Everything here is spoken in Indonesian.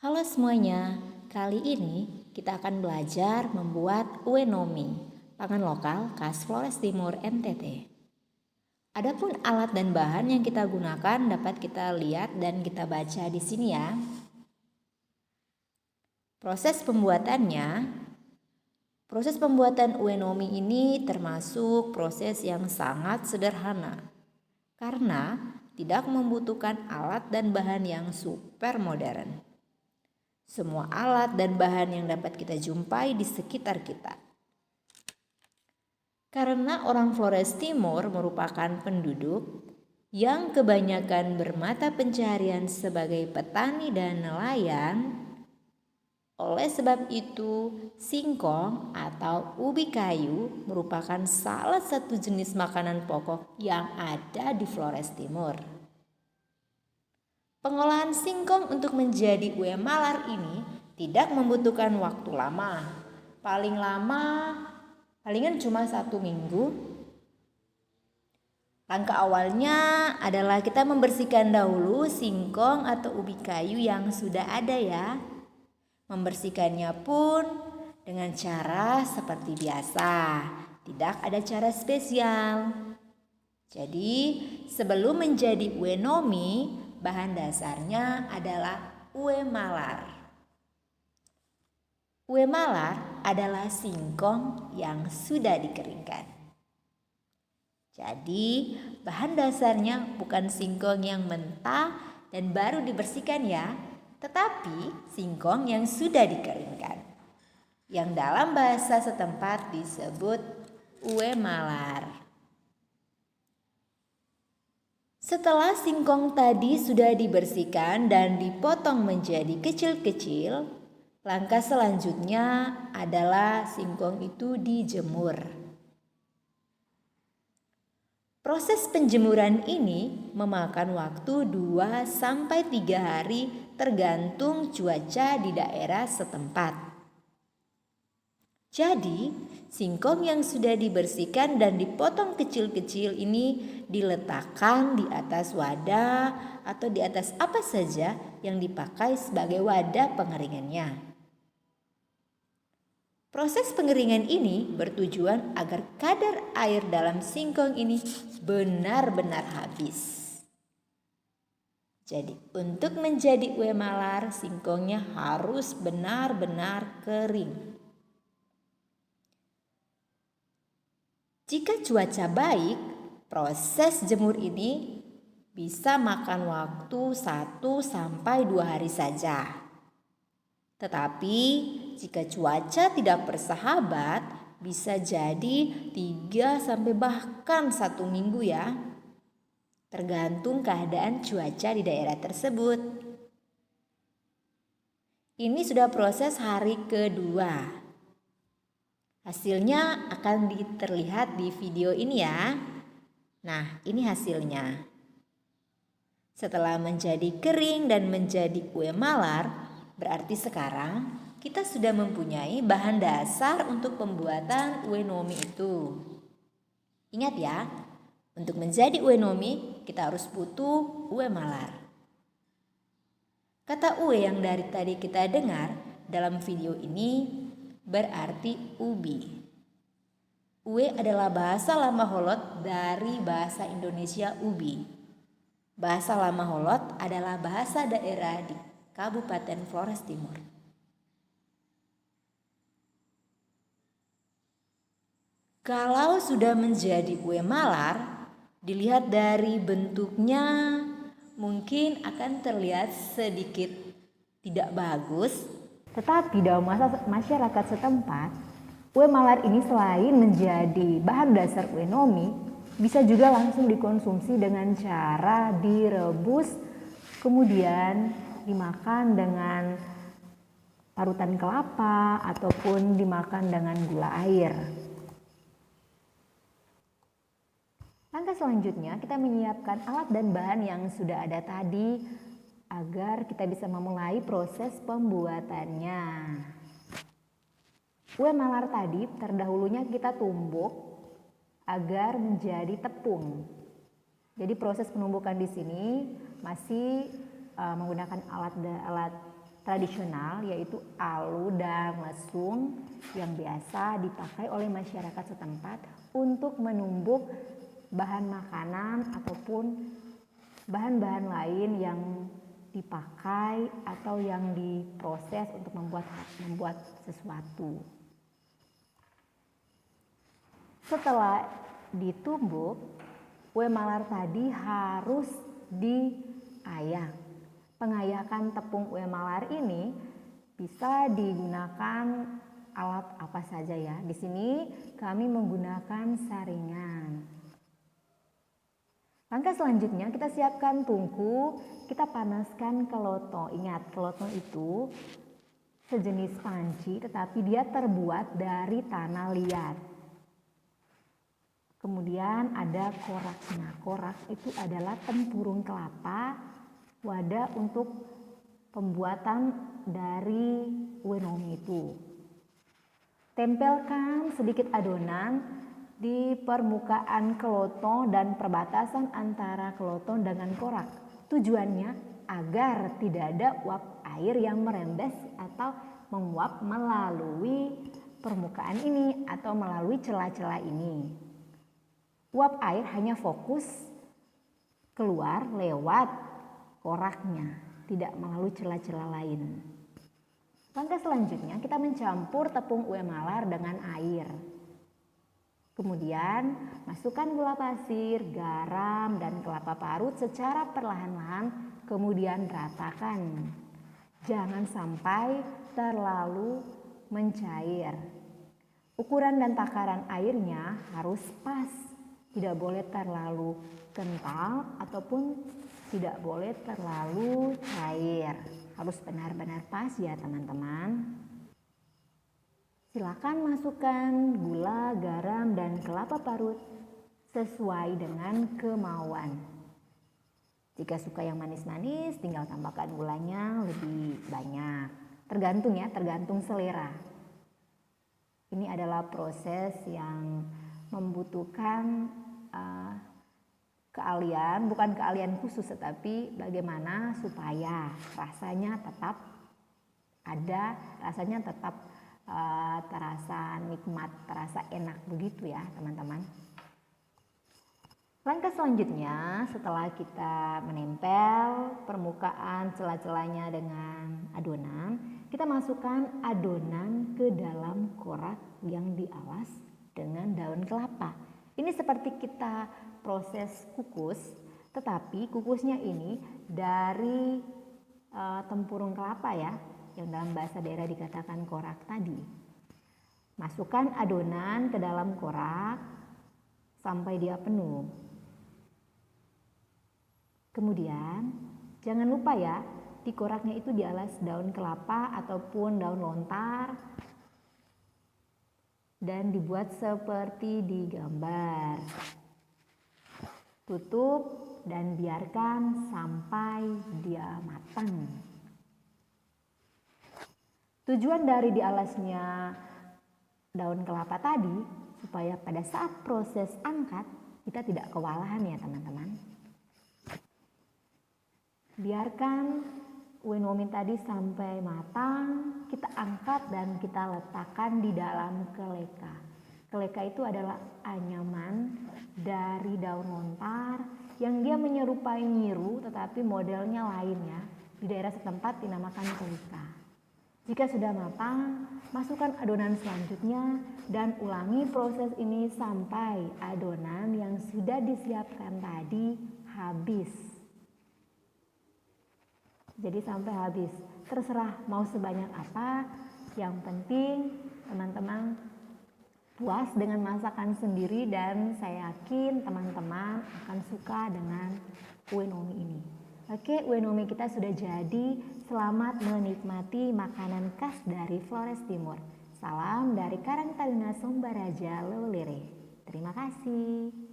Halo semuanya, kali ini kita akan belajar membuat uenomi, pangan lokal khas Flores Timur NTT. Adapun alat dan bahan yang kita gunakan dapat kita lihat dan kita baca di sini ya. Proses pembuatan uenomi ini termasuk proses yang sangat sederhana karena tidak membutuhkan alat dan bahan yang super modern. Semua alat dan bahan yang dapat kita jumpai di sekitar kita. Karena orang Flores Timur merupakan penduduk yang kebanyakan bermata pencaharian sebagai petani dan nelayan, oleh sebab itu singkong atau ubi kayu merupakan salah satu jenis makanan pokok yang ada di Flores Timur. Pengolahan singkong untuk menjadi kue malar ini tidak membutuhkan waktu lama. Palingan cuma 1 minggu. Langkah awalnya adalah kita membersihkan dahulu singkong atau ubi kayu yang sudah ada ya. Membersihkannya pun dengan cara seperti biasa, tidak ada cara spesial. Jadi sebelum menjadi uenomi, bahan dasarnya adalah kue malar. Kue malar adalah singkong yang sudah dikeringkan. Jadi bahan dasarnya bukan singkong yang mentah dan baru dibersihkan ya, tetapi singkong yang sudah dikeringkan, yang dalam bahasa setempat disebut kue malar. Setelah singkong tadi sudah dibersihkan dan dipotong menjadi kecil-kecil, langkah selanjutnya adalah singkong itu dijemur. Proses penjemuran ini memakan waktu 2-3 hari tergantung cuaca di daerah setempat. Jadi, singkong yang sudah dibersihkan dan dipotong kecil-kecil ini diletakkan di atas wadah atau di atas apa saja yang dipakai sebagai wadah pengeringannya. Proses pengeringan ini bertujuan agar kadar air dalam singkong ini benar-benar habis. Jadi, untuk menjadi kue malar, singkongnya harus benar-benar kering. Jika cuaca baik, proses jemur ini bisa makan waktu 1-2 hari saja. Tetapi jika cuaca tidak bersahabat, bisa jadi 3 bahkan 1 minggu ya. Tergantung keadaan cuaca di daerah tersebut. Ini sudah proses hari kedua. Hasilnya akan terlihat di video ini ya. Nah, ini hasilnya. Setelah menjadi kering dan menjadi kue malar, berarti sekarang kita sudah mempunyai bahan dasar untuk pembuatan uenomi itu. Ingat ya, untuk menjadi uenomi kita harus butuh kue malar. Kata ue yang dari tadi kita dengar dalam video ini berarti ubi. Ue adalah bahasa lama Holot dari bahasa Indonesia ubi. Bahasa lama Holot adalah bahasa daerah di Kabupaten Flores Timur. Kalau sudah menjadi kue malar, dilihat dari bentuknya mungkin akan terlihat sedikit tidak bagus. Tetapi dalam masyarakat setempat, kue malar ini selain menjadi bahan dasar uenomi, bisa juga langsung dikonsumsi dengan cara direbus, kemudian dimakan dengan parutan kelapa ataupun dimakan dengan gula air. Langkah selanjutnya kita menyiapkan alat dan bahan yang sudah ada tadi agar kita bisa memulai proses pembuatannya. Kue malar tadi terdahulunya kita tumbuk agar menjadi tepung. Jadi proses penumbukan di sini masih menggunakan alat tradisional yaitu alu dan lesung yang biasa dipakai oleh masyarakat setempat untuk menumbuk bahan makanan ataupun bahan-bahan lain yang dipakai atau yang diproses untuk membuat sesuatu. Setelah ditumbuk, kue malar tadi harus diayak. Pengayakan tepung kue malar ini bisa digunakan alat apa saja ya. Di sini kami menggunakan saringan. Langkah selanjutnya kita siapkan tungku, kita panaskan keloto. Ingat, keloto itu sejenis panci tetapi dia terbuat dari tanah liat. Kemudian ada korak. Nah, korak itu adalah tempurung kelapa, wadah untuk pembuatan dari uenomi itu. Tempelkan sedikit adonan di permukaan keloto dan perbatasan antara keloto dengan korak. Tujuannya agar tidak ada uap air yang merembes atau menguap melalui permukaan ini atau melalui celah-celah ini. Uap air hanya fokus keluar lewat koraknya, tidak melalui celah-celah lain. Langkah selanjutnya kita mencampur tepung kue malar dengan air. Kemudian masukkan gula pasir, garam, dan kelapa parut secara perlahan-lahan, kemudian ratakan. Jangan sampai terlalu mencair. Ukuran dan takaran airnya harus pas, tidak boleh terlalu kental ataupun tidak boleh terlalu cair. Harus benar-benar pas ya teman-teman. Silakan masukkan gula, garam, dan kelapa parut sesuai dengan kemauan. Jika suka yang manis-manis, tinggal tambahkan gulanya lebih banyak. Tergantung ya, tergantung selera. Ini adalah proses yang membutuhkan keahlian, bukan keahlian khusus, tetapi bagaimana supaya rasanya tetap ada, rasanya tetap terasa nikmat, terasa enak begitu ya teman-teman. Langkah selanjutnya setelah kita menempel permukaan celah-celahnya dengan adonan, kita masukkan adonan ke dalam korak yang dialas dengan daun kelapa. Ini seperti kita proses kukus, tetapi kukusnya ini dari tempurung kelapa ya, yang dalam bahasa daerah dikatakan korak tadi. Masukkan adonan ke dalam korak sampai dia penuh. Kemudian jangan lupa ya, di koraknya itu dialas daun kelapa ataupun daun lontar dan dibuat seperti di gambar. Tutup dan biarkan sampai dia matang. Tujuan dari dialasnya daun kelapa tadi supaya pada saat proses angkat kita tidak kewalahan ya teman-teman. Biarkan uenomi tadi sampai matang, kita angkat dan kita letakkan di dalam keleka. Keleka itu adalah anyaman dari daun lontar yang dia menyerupai nyiru tetapi modelnya lain ya. Di daerah setempat dinamakan keleka. Jika sudah matang, masukkan adonan selanjutnya dan ulangi proses ini sampai adonan yang sudah disiapkan tadi habis. Jadi sampai habis, terserah mau sebanyak apa, yang penting teman-teman puas dengan masakan sendiri dan saya yakin teman-teman akan suka dengan uenomi ini. Oke, uenomi kita sudah jadi. Selamat menikmati makanan khas dari Flores Timur. Salam dari Karang Taruna Sambaraja Lolere. Terima kasih.